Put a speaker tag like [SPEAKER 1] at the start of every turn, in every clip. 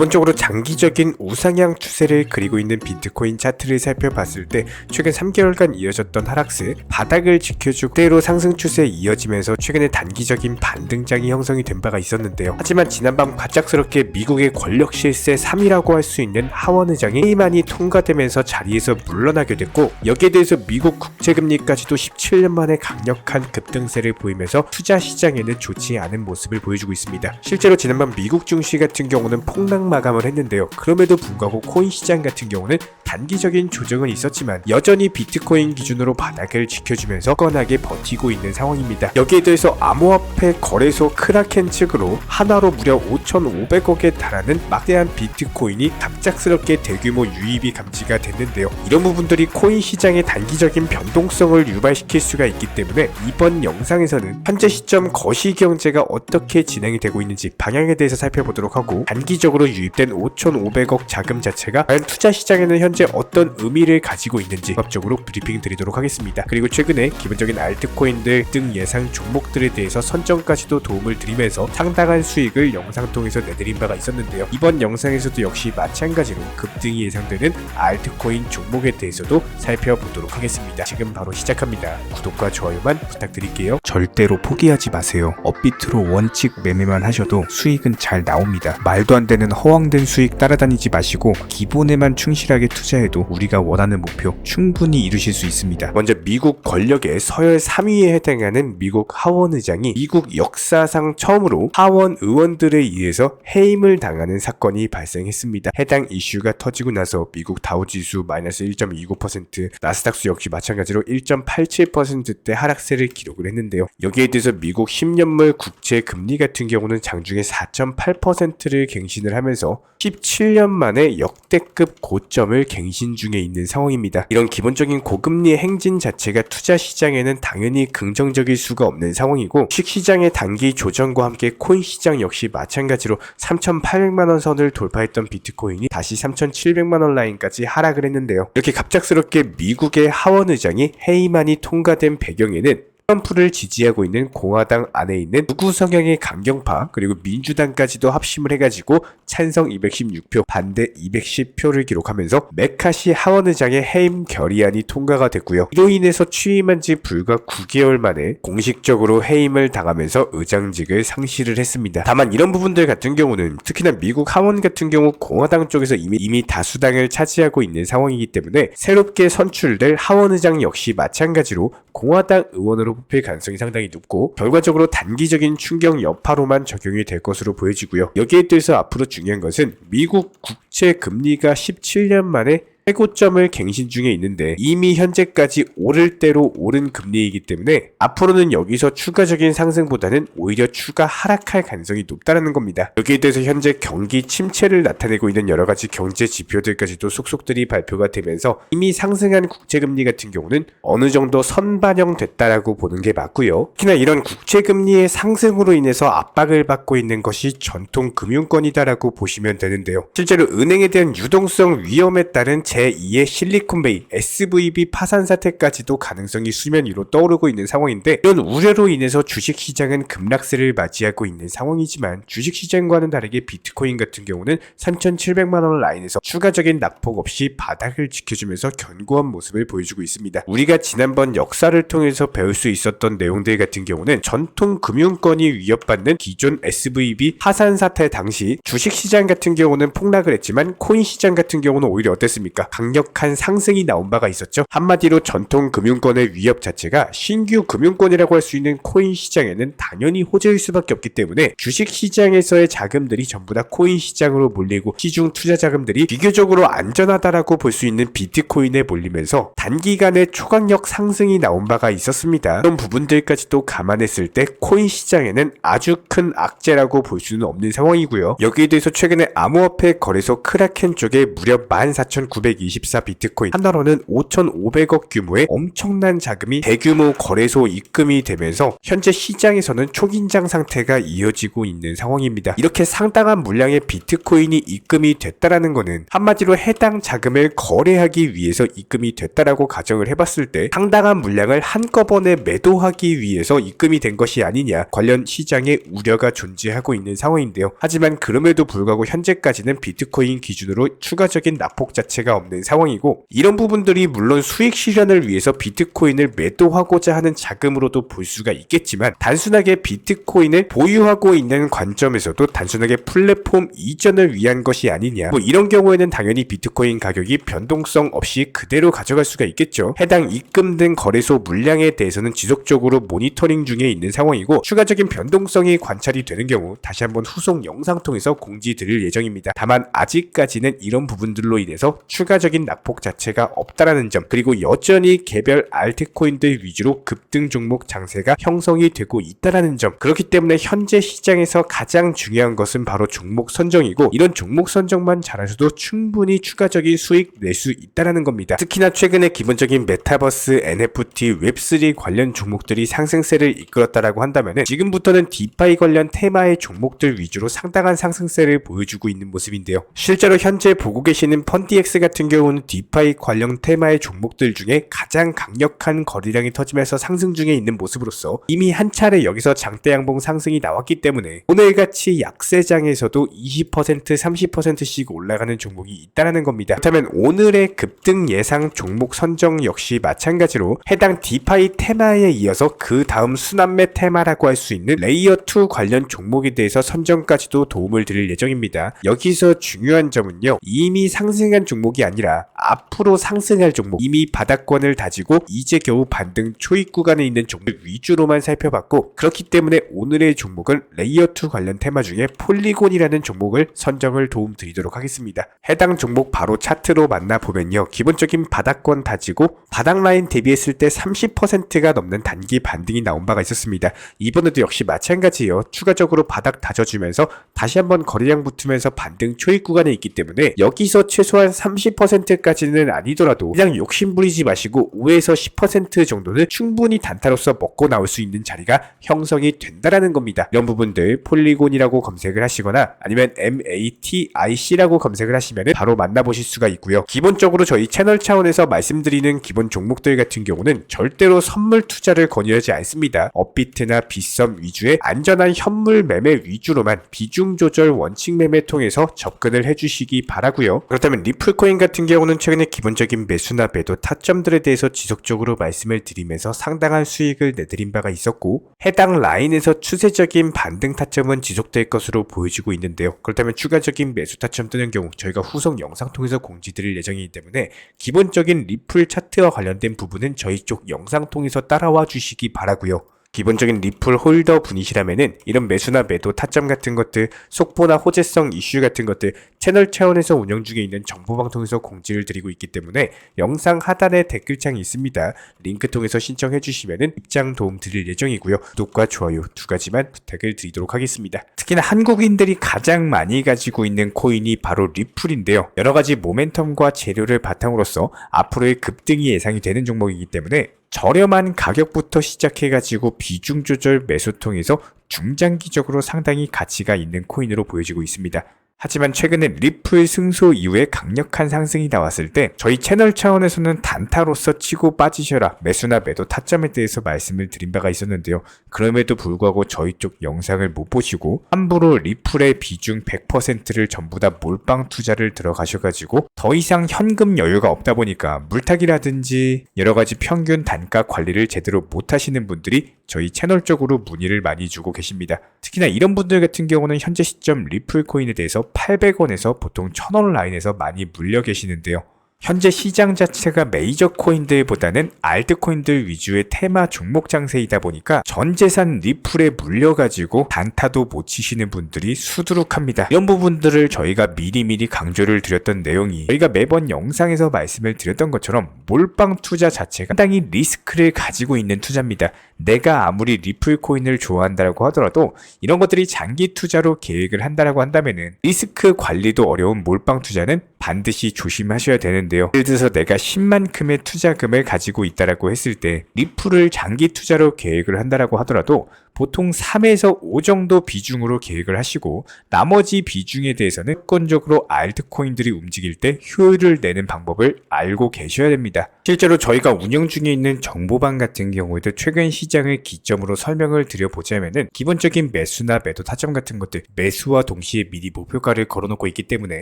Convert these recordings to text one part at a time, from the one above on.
[SPEAKER 1] 기본적으로 장기적인 우상향 추세를 그리고 있는 비트코인 차트를 살펴봤을 때 최근 3개월간 이어졌던 하락세, 바닥을 지켜주고 때로 상승 추세에 이어지면서 최근에 단기적인 반등장이 형성이 된 바가 있었는데요. 하지만 지난밤 갑작스럽게 미국의 권력 실세 3위라고 할 수 있는 하원 의장이 회의만이 통과되면서 자리에서 물러나게 됐고, 여기에 대해서 미국 국채금리까지도 17년 만에 강력한 급등세를 보이면서 투자 시장에는 좋지 않은 모습을 보여주고 있습니다. 실제로 지난밤 미국 증시 같은 경우는 폭락 마감을 했는데요. 그럼에도 불구하고 코인 시장 같은 경우는 단기적인 조정은 있었지만 여전히 비트코인 기준으로 바닥을 지켜주면서 끈끈하게 버티고 있는 상황입니다. 여기에 대해서 암호화폐 거래소 크라켄 측으로 하나로 무려 5,500억에 달하는 막대한 비트코인이 갑작스럽게 대규모 유입이 감지가 됐는데요. 이런 부분들이 코인 시장의 단기적인 변동성을 유발시킬 수가 있기 때문에 이번 영상에서는 현재 시점 거시경제가 어떻게 진행이 되고 있는지 방향에 대해서 살펴보도록 하고, 단기적으로 유입된 5,500억 자금 자체가 과연 투자 시장에는 현재 어떤 의미를 가지고 있는지 종합적으로 브리핑 드리도록 하겠습니다. 그리고 최근에 기본적인 알트코인들 등 예상 종목들에 대해서 선정까지도 도움을 드리면서 상당한 수익을 영상 통해서 내드린 바가 있었는데요. 이번 영상에서도 역시 마찬가지로 급등이 예상되는 알트코인 종목에 대해서도 살펴보도록 하겠습니다. 지금 바로 시작합니다. 구독과 좋아요만 부탁드릴게요. 절대로 포기하지 마세요. 업비트로 원칙 매매만 하셔도 수익은 잘 나옵니다. 말도 안 되는 허황된 수익 따라다니지 마시고 기본에만 충실하게 투자해도 우리가 원하는 목표 충분히 이루실 수 있습니다. 먼저 미국 권력의 서열 3위에 해당하는 미국 하원 의장이 미국 역사상 처음으로 하원 의원들에 의해서 해임을 당하는 사건이 발생했습니다. 해당 이슈가 터지고 나서 미국 다우지수 마이너스 1.29%, 나스닥수 역시 마찬가지로 1.87%대 하락세를 기록을 했는데요. 여기에 대해서 미국 10년물 국채 금리 같은 경우는 장중에 4.8%를 갱신을 하면서 17년 만에 역대급 고점을 갱신 중에 있는 상황입니다. 이런 기본적인 고금리 행진 자체가 투자 시장에는 당연히 긍정적일 수가 없는 상황이고, 주식시장의 단기 조정과 함께 코인 시장 역시 마찬가지로 3,800만원 선을 돌파했던 비트코인이 다시 3,700만원 라인까지 하락을 했는데요. 이렇게 갑작스럽게 미국의 하원 의장이 해임안이 통과된 배경에는 트럼프를 지지하고 있는 공화당 안에 있는 극우 성향의 강경파 그리고 민주당까지도 합심을 해가지고 찬성 216표, 반대 210표를 기록하면서 메카시 하원 의장의 해임 결의안이 통과가 됐고요. 이로 인해서 취임한 지 불과 9개월 만에 공식적으로 해임을 당하면서 의장직을 상실을 했습니다. 다만 이런 부분들 같은 경우는 특히나 미국 하원 같은 경우 공화당 쪽에서 이미 다수당을 차지하고 있는 상황이기 때문에 새롭게 선출될 하원 의장 역시 마찬가지로 공화당 의원으로 뽑힐 가능성이 상당히 높고, 결과적으로 단기적인 충격 여파로만 적용이 될 것으로 보여지고요. 여기에 대해서 앞으로 중요한 것은 미국 국채 금리가 17년 만에 최고점을 갱신 중에 있는데 이미 현재까지 오를 대로 오른 금리이기 때문에 앞으로는 여기서 추가적인 상승보다는 오히려 추가 하락할 가능성이 높다는 겁니다. 여기에 대해서 현재 경기 침체를 나타내고 있는 여러가지 경제 지표들까지도 속속들이 발표가 되면서 이미 상승한 국채금리 같은 경우는 어느 정도 선반영됐다라고 보는 게 맞고요. 특히나 이런 국채금리의 상승으로 인해서 압박을 받고 있는 것이 전통 금융권이다라고 보시면 되는데요. 실제로 은행에 대한 유동성 위험에 따른 제2의 실리콘베이 SVB 파산 사태까지도 가능성이 수면 위로 떠오르고 있는 상황인데, 이런 우려로 인해서 주식시장은 급락세를 맞이하고 있는 상황이지만 주식시장과는 다르게 비트코인 같은 경우는 3,700만원 라인에서 추가적인 낙폭 없이 바닥을 지켜주면서 견고한 모습을 보여주고 있습니다. 우리가 지난번 역사를 통해서 배울 수 있었던 내용들 같은 경우는 전통 금융권이 위협받는 기존 SVB 파산 사태 당시 주식시장 같은 경우는 폭락을 했지만 코인 시장 같은 경우는 오히려 어땠습니까? 강력한 상승이 나온 바가 있었죠. 한마디로 전통 금융권의 위협 자체가 신규 금융권이라고 할 수 있는 코인 시장에는 당연히 호재일 수밖에 없기 때문에 주식 시장에서의 자금들이 전부 다 코인 시장으로 몰리고 시중 투자 자금들이 비교적으로 안전하다라고 볼 수 있는 비트코인에 몰리면서 단기간에 초강력 상승이 나온 바가 있었습니다. 이런 부분들까지도 감안했을 때 코인 시장에는 아주 큰 악재라고 볼 수는 없는 상황이고요. 여기에 대해서 최근에 암호화폐 거래소 크라켄 쪽에 무려 14,900 224 비트코인, 하나로는 5,500억 규모의 엄청난 자금이 대규모 거래소 입금이 되면서 현재 시장에서는 초긴장 상태가 이어지고 있는 상황입니다. 이렇게 상당한 물량의 비트코인이 입금이 됐다라는 것은 한마디로 해당 자금을 거래하기 위해서 입금이 됐다라고 가정을 해봤을 때 상당한 물량을 한꺼번에 매도하기 위해서 입금이 된 것이 아니냐, 관련 시장에 우려가 존재하고 있는 상황인데요. 하지만 그럼에도 불구하고 현재까지는 비트코인 기준으로 추가적인 낙폭 자체가 없는 상황이고, 이런 부분들이 물론 수익 실현을 위해서 비트코인을 매도하고자 하는 자금으로도 볼 수가 있겠지만, 단순하게 비트코인을 보유하고 있는 관점에서도 단순하게 플랫폼 이전을 위한 것이 아니냐, 이런 경우에는 당연히 비트코인 가격이 변동성 없이 그대로 가져갈 수가 있겠죠. 해당 입금된 거래소 물량에 대해서는 지속적으로 모니터링 중에 있는 상황이고, 추가적인 변동성이 관찰이 되는 경우 다시 한번 후속 영상 통해서 공지 드릴 예정입니다. 다만 아직까지는 이런 부분들로 인해서 추가적인 낙폭 자체가 없다라는 점, 그리고 여전히 개별 알트코인들 위주로 급등 종목 장세가 형성이 되고 있다라는 점, 그렇기 때문에 현재 시장에서 가장 중요한 것은 바로 종목 선정이고, 이런 종목 선정만 잘하셔도 충분히 추가적인 수익 낼 수 있다라는 겁니다. 특히나 최근에 기본적인 메타버스, NFT, 웹3 관련 종목들이 상승세를 이끌었다라고 한다면은 지금부터는 디파이 관련 테마의 종목들 위주로 상당한 상승세를 보여주고 있는 모습인데요. 실제로 현재 보고 계시는 펀디엑스 같은 경우는 디파이 관련 테마의 종목들 중에 가장 강력한 거래량이 터지면서 상승 중에 있는 모습으로서 이미 한 차례 여기서 장대 양봉 상승이 나왔기 때문에 오늘같이 약세장에서도 20%, 30%씩 올라가는 종목이 있다는 겁니다. 그렇다면 오늘의 급등 예상 종목 선정 역시 마찬가지로 해당 디파이 테마에 이어서 그 다음 순환매 테마라고 할 수 있는 레이어2 관련 종목에 대해서 선정까지도 도움을 드릴 예정입니다. 여기서 중요한 점은요, 이미 상승한 종목이 아니라 앞으로 상승할 종목, 이미 바닥권을 다지고 이제 겨우 반등 초입 구간에 있는 종목 위주로만 살펴봤고, 그렇기 때문에 오늘의 종목은 레이어2 관련 테마 중에 폴리곤이라는 종목을 선정을 도움 드리도록 하겠습니다. 해당 종목 바로 차트로 만나보면요, 기본적인 바닥권 다지고 바닥 라인 대비했을 때 30%가 넘는 단기 반등이 나온 바가 있었습니다. 이번에도 역시 마찬가지예요. 추가적으로 바닥 다져주면서 다시 한번 거래량 붙으면서 반등 초입 구간에 있기 때문에 여기서 최소한 30%까지는 아니더라도 그냥 욕심부리지 마시고 5에서 10% 정도는 충분히 단타로서 먹고 나올 수 있는 자리가 형성이 된다라는 겁니다. 이런 부분들 폴리곤이라고 검색을 하시거나 아니면 MATIC라고 검색을 하시면 바로 만나보실 수가 있고요. 기본적으로 저희 채널 차원에서 말씀드리는 기본 종목들 같은 경우는 절대로 선물 투자를 권유하지 않습니다. 업비트나 빗썸 위주의 안전한 현물 매매 위주로만 비중 조절 원칙 매매 통해서 접근을 해주시기 바라고요. 그렇다면 리플코인 같은 경우는 최근에 기본적인 매수나 매도 타점들에 대해서 지속적으로 말씀을 드리면서 상당한 수익을 내드린 바가 있었고, 해당 라인에서 추세적인 반등 타점은 지속될 것으로 보여지고 있는데요. 그렇다면 추가적인 매수 타점 뜨는 경우 저희가 후속 영상 통해서 공지 드릴 예정이기 때문에 기본적인 리플 차트와 관련된 부분은 저희 쪽 영상 통해서 따라와 주시기 바라고요. 기본적인 리플 홀더 분이시라면은 이런 매수나 매도 타점 같은 것들, 속보나 호재성 이슈 같은 것들 채널 차원에서 운영 중에 있는 정보방통에서 공지를 드리고 있기 때문에 영상 하단에 댓글창이 있습니다. 링크 통해서 신청해 주시면은 입장 도움 드릴 예정이고요. 구독과 좋아요 두 가지만 부탁을 드리도록 하겠습니다. 특히나 한국인들이 가장 많이 가지고 있는 코인이 바로 리플인데요. 여러 가지 모멘텀과 재료를 바탕으로서 앞으로의 급등이 예상이 되는 종목이기 때문에 저렴한 가격부터 시작해가지고 비중 조절 매수 통해서 중장기적으로 상당히 가치가 있는 코인으로 보여지고 있습니다. 하지만 최근에 리플 승소 이후에 강력한 상승이 나왔을 때 저희 채널 차원에서는 단타로서 치고 빠지셔라, 매수나 매도 타점에 대해서 말씀을 드린 바가 있었는데요. 그럼에도 불구하고 저희 쪽 영상을 못 보시고 함부로 리플의 비중 100%를 전부 다 몰빵 투자를 들어가셔가지고 더 이상 현금 여유가 없다 보니까 물타기라든지 여러가지 평균 단가 관리를 제대로 못하시는 분들이 저희 채널 쪽으로 문의를 많이 주고 계십니다. 특히나 이런 분들 같은 경우는 현재 시점 리플 코인에 대해서 800원에서 보통 1000원 라인에서 많이 물려 계시는데요. 현재 시장 자체가 메이저 코인들보다는 알트코인들 위주의 테마 종목 장세이다 보니까 전 재산 리플에 물려가지고 단타도 못 치시는 분들이 수두룩합니다. 이런 부분들을 저희가 미리미리 강조를 드렸던 내용이, 저희가 매번 영상에서 말씀을 드렸던 것처럼 몰빵 투자 자체가 상당히 리스크를 가지고 있는 투자입니다. 내가 아무리 리플 코인을 좋아한다고 하더라도 이런 것들이 장기 투자로 계획을 한다고 한다면은 리스크 관리도 어려운 몰빵 투자는 반드시 조심하셔야 되는데요. 예를 들어서 내가 10만큼의 투자금을 가지고 있다라고 했을 때 리플을 장기 투자로 계획을 한다라고 하더라도 보통 3에서 5 정도 비중으로 계획을 하시고 나머지 비중에 대해서는 무조건적으로 알트코인들이 움직일 때 효율을 내는 방법을 알고 계셔야 됩니다. 실제로 저희가 운영 중에 있는 정보방 같은 경우에도 최근 시장을 기점으로 설명을 드려보자면은 기본적인 매수나 매도 타점 같은 것들 매수와 동시에 미리 목표가를 걸어놓고 있기 때문에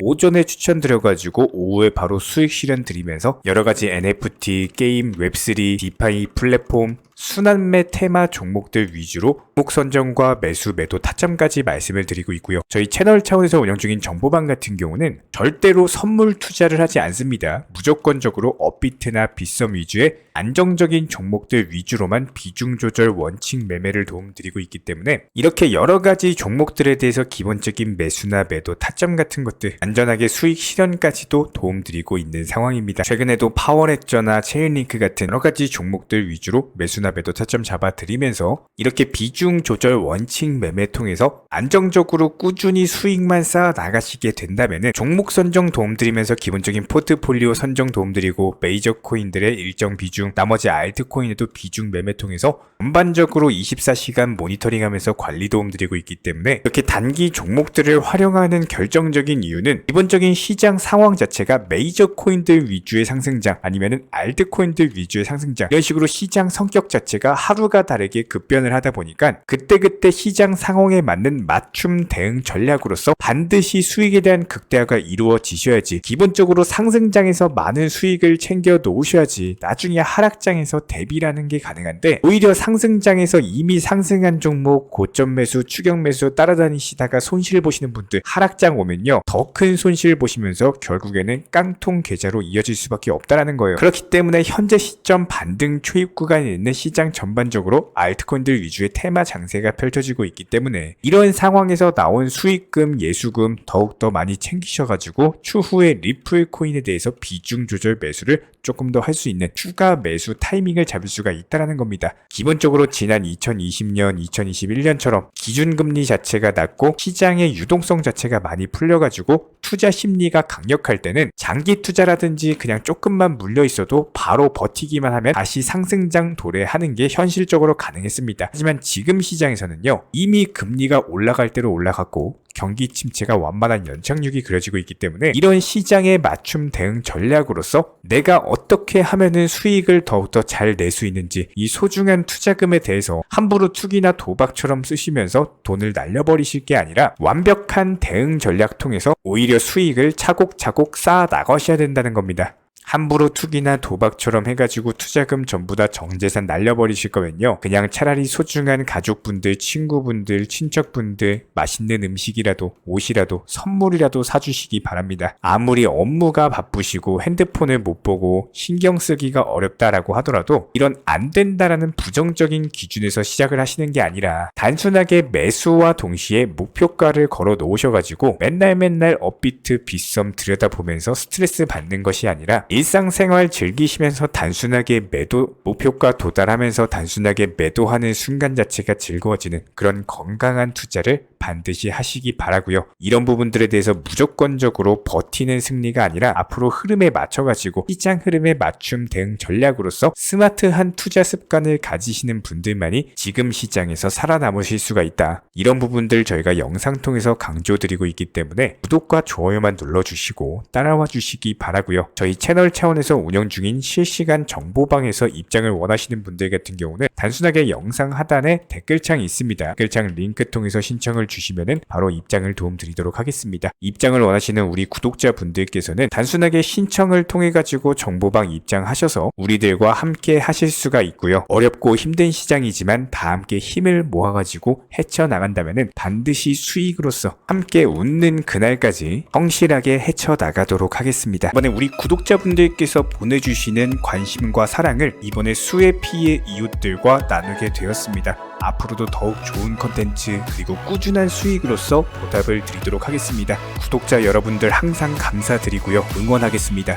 [SPEAKER 1] 오전에 추천드려가지고 오후에 바로 수익 실현 드리면서 여러가지 NFT, 게임, 웹3, 디파이 플랫폼 순환매 테마 종목들 위주로 종목 선정과 매수, 매도 타점까지 말씀을 드리고 있고요. 저희 채널 차원에서 운영 중인 정보방 같은 경우는 절대로 선물 투자를 하지 않습니다. 무조건적으로 업비트나 빗썸 위주의 안정적인 종목들 위주로만 비중 조절 원칙 매매를 도움드리고 있기 때문에 이렇게 여러 가지 종목들에 대해서 기본적인 매수나 매도 타점 같은 것들 안전하게 수익 실현까지도 도움드리고 있는 상황입니다. 최근에도 파워레저나 체인링크 같은 여러 가지 종목들 위주로 매수나 매도 타점 잡아드리면서 이렇게 비중 조절 원칙 매매 통해서 안정적으로 꾸준히 수익만 쌓아 나가시게 된다면은 종목 선정 도움드리면서 기본적인 포트폴리오 선정 도움드리고 메이저 코인들의 일정 비중 나머지 알트코인에도 비중 매매 통해서 전반적으로 24시간 모니터링하면서 관리 도움드리고 있기 때문에 이렇게 단기 종목들을 활용하는 결정적인 이유는 기본적인 시장 상황 자체가 메이저 코인들 위주의 상승장 아니면은 알트코인들 위주의 상승장 이런 식으로 시장 성격 자체가 하루가 다르게 급변을 하다 보니까 그때그때 시장 상황에 맞는 맞춤 대응 전략으로서 반드시 수익에 대한 극대화가 이루어지셔야지 기본적으로 상승장에서 많은 수익을 챙겨 놓으셔야지 나중에 하락장에서 대비라는 게 가능한데 오히려 상승장에서 이미 상승한 종목 고점 매수 추격 매수 따라다니시다가 손실 보시는 분들 하락장 오면요 더 큰 손실 보시면서 결국에는 깡통 계좌로 이어질 수밖에 없다라는 거예요. 그렇기 때문에 현재 시점 반등 초입 구간에 있는 시장 전반적으로 알트코인들 위주의 테마 장세가 펼쳐지고 있기 때문에 이런 상황에서 나온 수익금 예수금 더욱더 많이 챙기셔가지고 추후에 리플 코인에 대해서 비중 조절 매수를 조금 더 할 수 있는 추가 매수 타이밍을 잡을 수가 있다는 겁니다. 기본적으로 지난 2020년, 2021년처럼 기준금리 자체가 낮고 시장의 유동성 자체가 많이 풀려가지고 투자 심리가 강력할 때는 장기 투자라든지 그냥 조금만 물려 있어도 바로 버티기만 하면 다시 상승장 도래하는 게 현실적으로 가능했습니다. 하지만 지금 시장에서는요 이미 금리가 올라갈 대로 올라갔고 경기 침체가 완만한 연착륙이 그려지고 있기 때문에 이런 시장에 맞춤 대응 전략으로서 내가 어떻게 하면은 수익을 더욱더 잘 낼 수 있는지 이 소중한 투자금에 대해서 함부로 투기나 도박처럼 쓰시면서 돈을 날려버리실 게 아니라 완벽한 대응 전략 통해서 오히려 수익을 차곡차곡 쌓아 나가셔야 된다는 겁니다. 함부로 투기나 도박처럼 해가지고 투자금 전부 다 정재산 날려버리실 거면요 그냥 차라리 소중한 가족분들, 친구분들, 친척분들 맛있는 음식이라도 옷이라도 선물이라도 사주시기 바랍니다. 아무리 업무가 바쁘시고 핸드폰을 못 보고 신경 쓰기가 어렵다라고 하더라도 이런 안 된다라는 부정적인 기준에서 시작을 하시는 게 아니라 단순하게 매수와 동시에 목표가를 걸어 놓으셔가지고 맨날 업비트 빗썸 들여다보면서 스트레스 받는 것이 아니라 일상생활 즐기시면서 단순하게 매도 목표가 도달하면서 단순하게 매도하는 순간 자체가 즐거워지는 그런 건강한 투자를 반드시 하시기 바라고요. 이런 부분들에 대해서 무조건적으로 버티는 승리가 아니라 앞으로 흐름에 맞춰가지고 시장 흐름에 맞춤 대응 전략으로서 스마트한 투자 습관을 가지시는 분들만이 지금 시장에서 살아남으실 수가 있다. 이런 부분들 저희가 영상 통해서 강조드리고 있기 때문에 구독과 좋아요만 눌러주시고 따라와 주시기 바라고요. 저희 채널 차원에서 운영 중인 실시간 정보방에서 입장을 원하시는 분들 같은 경우는 단순하게 영상 하단에 댓글창이 있습니다. 댓글창 링크 통해서 신청을 주시면은 바로 입장을 도움드리도록 하겠습니다. 입장을 원하시는 우리 구독자분들께서는 단순하게 신청을 통해 가지고 정보방 입장하셔서 우리들과 함께 하실 수가 있고요. 어렵고 힘든 시장이지만 다 함께 힘을 모아가지고 헤쳐나간다면은 반드시 수익으로서 함께 웃는 그날까지 성실하게 헤쳐나가도록 하겠습니다. 이번에 우리 구독자분들께서 보내주시는 관심과 사랑을 이번에 수혜피의 이웃들과 나누게 되었습니다. 앞으로도 더욱 좋은 컨텐츠 그리고 꾸준한 수익으로서 보답을 드리도록 하겠습니다. 구독자 여러분들 항상 감사드리고요. 응원하겠습니다.